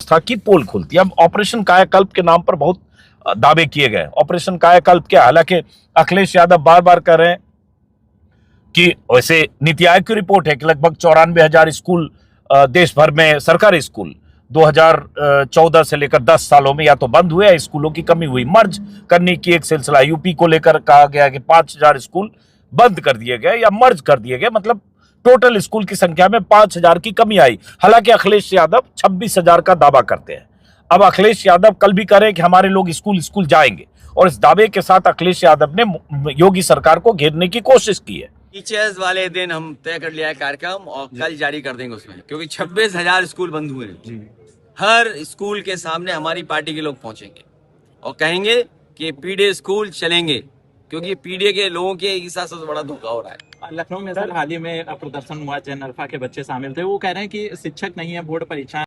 व्यवस्था की पोल खुलती है। अब ऑपरेशन कायाकल्प के नाम पर बहुत दावे किए गए। ऑपरेशन कायाकल्प क्या? हालांकि अखिलेश यादव बार बार कह रहे हैं कि वैसे नीति आयोग की रिपोर्ट है कि लगभग 94,000 स्कूल देश भर में सरकारी स्कूल 2014 से लेकर 10 सालों में या तो बंद हुए या स्कूलों की कमी हुई। मर्ज करने की एक सिलसिला यूपी को लेकर कहा गया कि 5,000 स्कूल बंद कर दिए गए या मर्ज कर दिए गए, मतलब टोटल स्कूल की संख्या में 5,000 की कमी आई। हालांकि अखिलेश यादव 26,000 का दावा करते हैं। अब अखिलेश यादव कल भी कह रहे हैं कि हमारे लोग स्कूल स्कूल जाएंगे, और इस दावे के साथ अखिलेश यादव ने योगी सरकार को घेरने की कोशिश की है। टीचर्स वाले दिन हम तय कर लिया है कार्यक्रम और कल जारी कर देंगे उसमें, क्योंकि 26,000 स्कूल बंद हुए हैं। हर स्कूल के सामने हमारी पार्टी के लोग पहुंचेंगे और कहेंगे कि पीडीए स्कूल चलेंगे, क्योंकि पीडीए के लोगों के साथ सबसे बड़ा धोखा हो रहा है। लखनऊ में सर हाल ही में प्रदर्शन हुआ, जैन अल्फा के बच्चे शामिल थे। वो कह रहे हैं कि शिक्षक नहीं है, बोर्ड परीक्षा।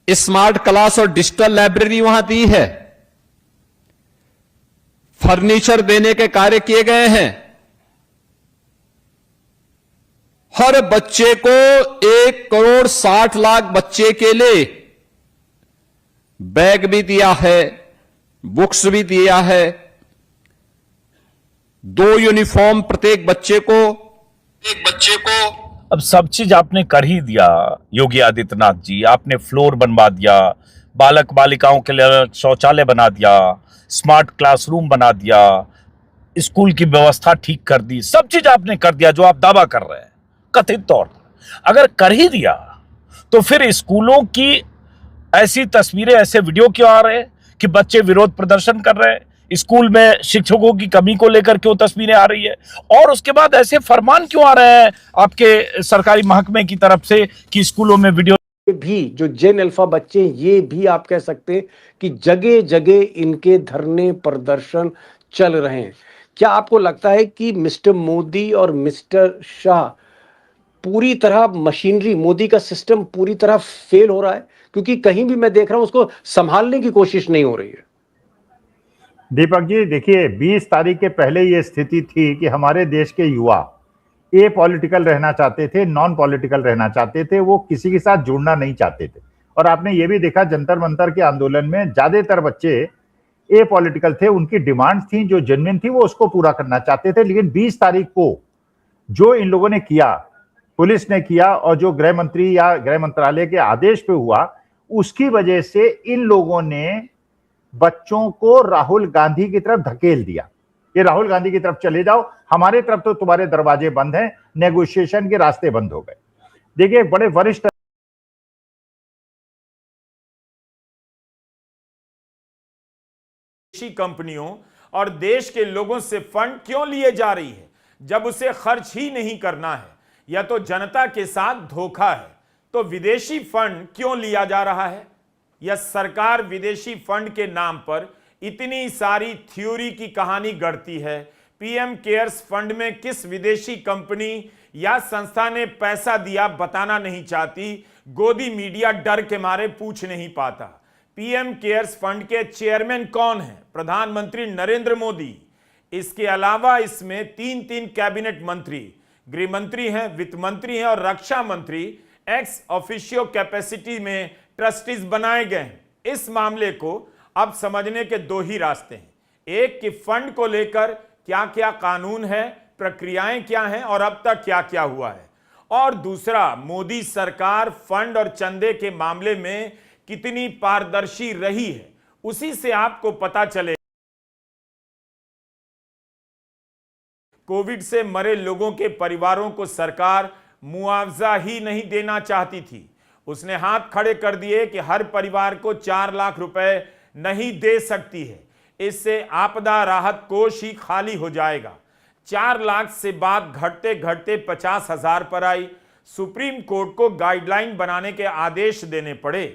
स्मार्ट क्लास और डिजिटल लाइब्रेरी वहां दी है, फर्नीचर देने के कार्य किए गए हैं। हर बच्चे को 1,60,00,000 बच्चे के लिए बैग भी दिया है, बुक्स भी दिया है, 2 यूनिफॉर्म प्रत्येक बच्चे को। अब सब चीज आपने कर ही दिया योगी आदित्यनाथ जी। आपने फ्लोर बनवा दिया, बालक बालिकाओं के लिए शौचालय बना दिया, स्मार्ट क्लासरूम बना दिया, स्कूल की व्यवस्था ठीक कर दी, सब चीज आपने कर दिया जो आप दावा कर रहे हैं कथित तौर पर। अगर कर ही दिया तो फिर स्कूलों की ऐसी तस्वीरें, ऐसे वीडियो क्यों आ रहे हैं कि बच्चे विरोध प्रदर्शन कर रहे हैं? स्कूल में शिक्षकों की कमी को लेकर क्यों तस्वीरें आ रही है? और उसके बाद ऐसे फरमान क्यों आ रहे हैं आपके सरकारी महकमे की तरफ से कि स्कूलों में वीडियो भी? जो जेन अल्फा बच्चे, ये भी आप कह सकते हैं कि जगह जगह इनके धरने प्रदर्शन चल रहे हैं। क्या आपको लगता है कि मिस्टर मोदी और मिस्टर शाह पूरी तरह मशीनरी, मोदी का सिस्टम पूरी तरह फेल हो रहा है? क्योंकि कहीं भी मैं देख रहा हूं उसको संभालने की कोशिश नहीं हो रही है। दीपक जी देखिए, 20 तारीख के पहले ये स्थिति थी कि हमारे देश के युवा ए पॉलिटिकल रहना चाहते थे, नॉन पॉलिटिकल रहना चाहते थे, वो किसी के साथ जुड़ना नहीं चाहते थे। और आपने ये भी देखा जंतर मंतर के आंदोलन में ज्यादातर बच्चे ए पॉलिटिकल थे, उनकी डिमांड थी जो जेन्युइन थी वो उसको पूरा करना चाहते थे। लेकिन 20 तारीख को जो इन लोगों ने किया, पुलिस ने किया, और जो गृह मंत्री या गृह मंत्रालय के आदेश पे हुआ, उसकी वजह से इन लोगों ने बच्चों को राहुल गांधी की तरफ धकेल दिया। ये राहुल गांधी की तरफ चले जाओ, हमारे तरफ तो तुम्हारे दरवाजे बंद हैं, नेगोशिएशन के रास्ते बंद हो गए। देखिए बड़े वरिष्ठ कंपनियों और देश के लोगों से फंड क्यों लिए जा रही है जब उसे खर्च ही नहीं करना है, या तो जनता के साथ धोखा है? तो विदेशी फंड क्यों लिया जा रहा है? या सरकार विदेशी फंड के नाम पर इतनी सारी थ्योरी की कहानी गढ़ती है? पीएम केयर्स फंड में किस विदेशी कंपनी या संस्था ने पैसा दिया बताना नहीं चाहती। गोदी मीडिया डर के मारे पूछ नहीं पाता। पीएम केयर्स फंड के चेयरमैन कौन है? प्रधानमंत्री नरेंद्र मोदी। इसके अलावा इसमें 3 कैबिनेट मंत्री, गृह मंत्री हैं, वित्त मंत्री हैं और रक्षा मंत्री एक्स ऑफिशियो कैपेसिटी में ट्रस्टीज बनाए गए हैं। इस मामले को अब समझने के 2 ही रास्ते हैं। एक कि फंड को लेकर क्या क्या कानून है, प्रक्रियाएं क्या हैं और अब तक क्या क्या हुआ है, और दूसरा मोदी सरकार फंड और चंदे के मामले में कितनी पारदर्शी रही है। उसी से आपको पता चले कोविड से मरे लोगों के परिवारों को सरकार मुआवजा ही नहीं देना चाहती थी। उसने हाथ खड़े कर दिए कि हर परिवार को 4 लाख रुपए नहीं दे सकती है। इससे आपदा राहत कोष ही खाली हो जाएगा। 4 लाख से बात घटते घटते 50,000 पर आई। सुप्रीम कोर्ट को गाइडलाइन बनाने के आदेश देने पड़े।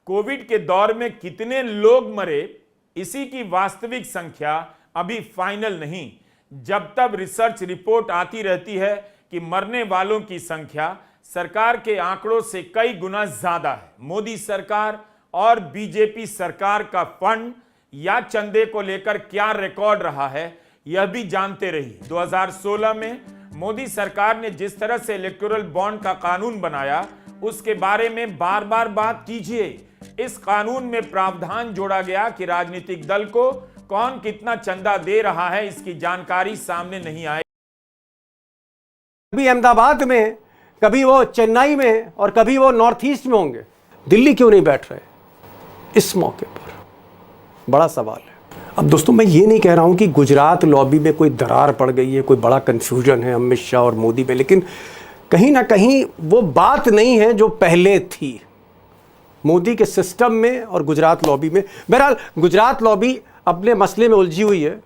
कोविड के दौर में कितने लोग मरे, इसी की वास्तविक संख्या अभी फाइनल नहीं। जब तक रिसर्च रिपोर्ट आती रहती है कि मरने वालों की संख्या सरकार के आंकड़ों से कई गुना ज्यादा है। मोदी सरकार और बीजेपी सरकार का फंड या चंदे को लेकर क्या रिकॉर्ड रहा है, यह भी जानते रहिए। 2016 में मोदी सरकार ने जिस तरह से इलेक्टोरल बॉन्ड का कानून बनाया उसके बारे में बार बार बात कीजिए। इस कानून में प्रावधान जोड़ा गया कि राजनीतिक दल को कौन कितना चंदा दे रहा है इसकी जानकारी सामने नहीं आई। कभी अहमदाबाद में, कभी वो चेन्नई में और कभी वो नॉर्थ ईस्ट में होंगे। दिल्ली क्यों नहीं बैठ रहे इस मौके पर? बड़ा सवाल है। अब दोस्तों, मैं ये नहीं कह रहा हूं कि गुजरात लॉबी में कोई दरार पड़ गई है, कोई बड़ा कंफ्यूजन है अमित शाह और मोदी में, लेकिन कहीं ना कहीं वो बात नहीं है जो पहले थी मोदी के सिस्टम में और गुजरात लॉबी में। बहरहाल गुजरात लॉबी अपने मसले में उलझी हुई है,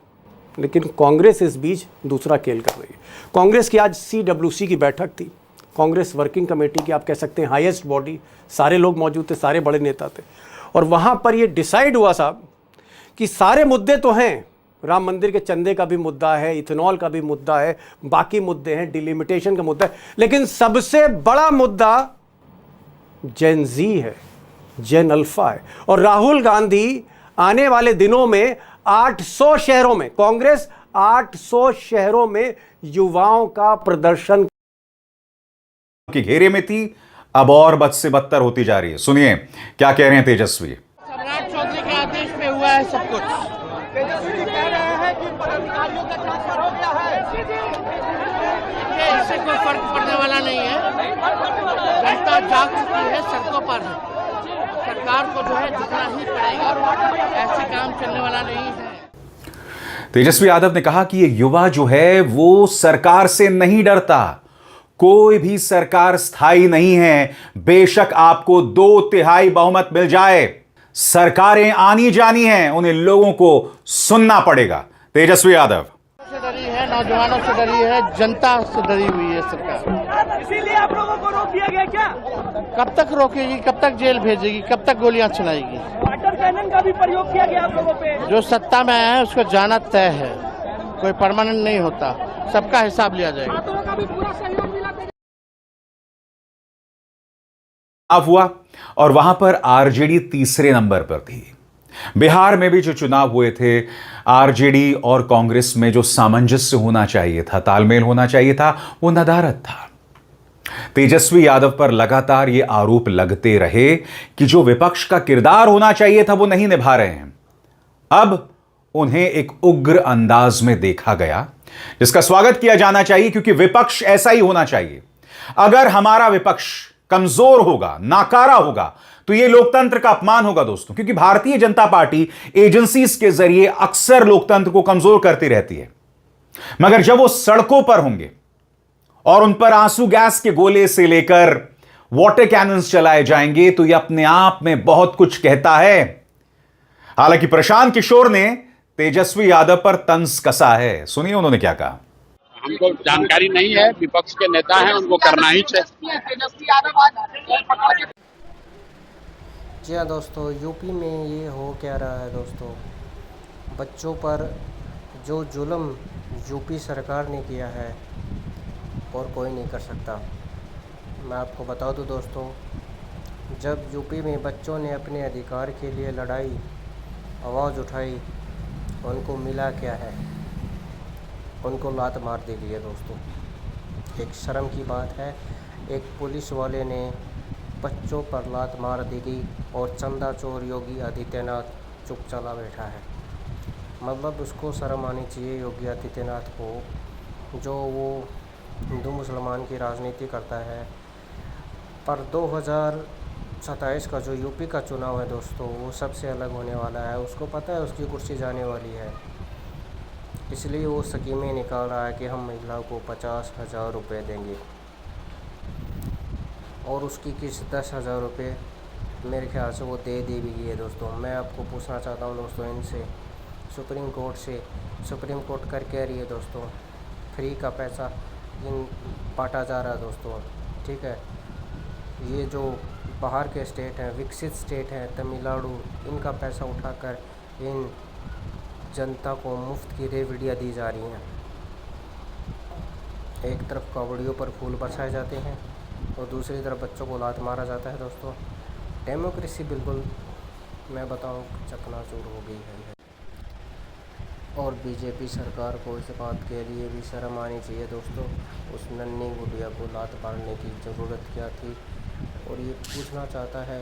लेकिन कांग्रेस इस बीच दूसरा खेल कर रही है। कांग्रेस की आज CWC की बैठक थी, कांग्रेस वर्किंग कमेटी की, आप कह सकते हैं हाईएस्ट बॉडी, सारे लोग मौजूद थे, सारे बड़े नेता थे, और वहाँ पर ये डिसाइड हुआ साहब कि सारे मुद्दे तो हैं, राम मंदिर के चंदे का भी मुद्दा है, इथेनॉल का भी मुद्दा है, बाकी मुद्दे हैं, डिलिमिटेशन का मुद्दा है, लेकिन सबसे बड़ा मुद्दा जेन जी है, जेन अल्फा है। और राहुल गांधी आने वाले दिनों में 800 शहरों में, कांग्रेस 800 शहरों में युवाओं का प्रदर्शन के घेरे में थी, अब और बद से बदतर होती जा रही है। सुनिए क्या कह रहे हैं तेजस्वी। सम्राट चौधरी के आदेश पे हुआ है सब कुछ। तेजस्वी कह रहे हैं कि पदाधिकारियों का ट्रांसफर हो गया है। इससे कोई फर्क पड़ने वाला नहीं है। जनता जाग चुकी है, सड़कों पर है। सरकार को जो है झुकना ही पड़ेगा, ऐसे काम चलने वाला नहीं है। तेजस्वी यादव ने कहा कि ये युवा जो है वो सरकार से नहीं डरता, कोई भी सरकार स्थायी नहीं है, बेशक आपको 2/3 बहुमत मिल जाए, सरकारें आनी जानी हैं, उन्हें लोगों को सुनना पड़ेगा। तेजस्वी यादव से डरी है, नौजवानों से डरी है, जनता से डरी हुई है सरकार। इसीलिए आप लोगों को रोक दिया गया क्या? कब तक रोकेगी, कब तक जेल भेजेगी, कब तक गोलियां चलाएगी? वाटर कैनन का भी प्रयोग किया गया आप लोगों पे। जो सत्ता में आया है उसको जाना तय है, कोई परमानेंट नहीं होता, सबका हिसाब लिया जाएगा। हुआ और वहां पर आरजेडी तीसरे नंबर पर थी। बिहार में भी जो चुनाव हुए थे, आरजेडी और कांग्रेस में जो सामंजस्य होना चाहिए था, तालमेल होना चाहिए था, वो नदारद था। तेजस्वी यादव पर लगातार ये आरोप लगते रहे कि जो विपक्ष का किरदार होना चाहिए था वो नहीं निभा रहे हैं। अब उन्हें एक उग्र अंदाज में देखा गया, जिसका स्वागत किया जाना चाहिए, क्योंकि विपक्ष ऐसा ही होना चाहिए। अगर हमारा विपक्ष कमजोर होगा, नाकारा होगा, तो यह लोकतंत्र का अपमान होगा दोस्तों, क्योंकि भारतीय जनता पार्टी एजेंसीज के जरिए अक्सर लोकतंत्र को कमजोर करती रहती है। मगर जब वो सड़कों पर होंगे और उन पर आंसू गैस के गोले से लेकर वाटर कैनन्स चलाए जाएंगे, तो यह अपने आप में बहुत कुछ कहता है। हालांकि प्रशांत किशोर ने तेजस्वी यादव पर तंज कसा है, सुनिए उन्होंने क्या कहा। हमको जानकारी नहीं है, विपक्ष के नेता हैं, उनको करना ही चाहिए। जी हाँ दोस्तों, यूपी में ये हो क्या रहा है दोस्तों, बच्चों पर जो जुल्म यूपी सरकार ने किया है और कोई नहीं कर सकता। मैं आपको बता दूं दोस्तों, जब यूपी में बच्चों ने अपने अधिकार के लिए लड़ाई, आवाज़ उठाई, उनको मिला क्या है? उनको लात मार दी गई है दोस्तों। एक शर्म की बात है, एक पुलिस वाले ने बच्चों पर लात मार दी गई और चंदा चोर योगी आदित्यनाथ चुप चला बैठा है। मतलब उसको शर्म आनी चाहिए योगी आदित्यनाथ को, जो वो हिंदू मुसलमान की राजनीति करता है। पर 2027 का जो यूपी का चुनाव है दोस्तों, वो सबसे अलग होने वाला है। उसको पता है उसकी कुर्सी जाने वाली है, इसलिए वो स्कीमें निकाल रहा है कि हम महिलाओं को 50,000 रुपये देंगे और उसकी किस्त 10,000 रुपये मेरे ख्याल से वो दे दी भी है दोस्तों। मैं आपको पूछना चाहता हूँ दोस्तों इनसे, सुप्रीम कोर्ट से, सुप्रीम कोर्ट कर कह रही है दोस्तों फ्री का पैसा इन बांटा जा रहा है दोस्तों, ठीक है। ये जो बाहर के स्टेट हैं, विकसित स्टेट हैं, तमिलनाडु, इनका पैसा उठाकर इन जनता को मुफ्त की रेवड़ियाँ दी जा रही हैं। एक तरफ कावड़ियों पर फूल बरसाए जाते हैं और दूसरी तरफ बच्चों को लात मारा जाता है दोस्तों। डेमोक्रेसी बिल्कुल मैं बताऊं चकनाचूर हो गई है। और बीजेपी सरकार को इस बात के लिए भी शर्म आनी चाहिए दोस्तों। उस नन्ही गुड़िया को लात मारने की ज़रूरत क्या थी। और ये पूछना चाहता है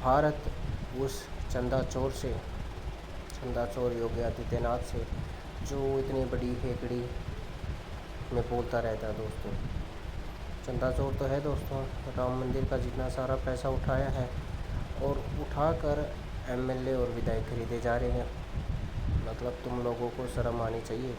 भारत उस चंदा चोर योगी आदित्यनाथ से, जो इतनी बड़ी हेकड़ी में बोलता रहता है दोस्तों। चंदा चोर तो है दोस्तों, राम मंदिर का जितना सारा पैसा उठाया है और उठाकर एमएलए और विधायक खरीदे जा रहे हैं। मतलब तुम लोगों को शर्म आनी चाहिए।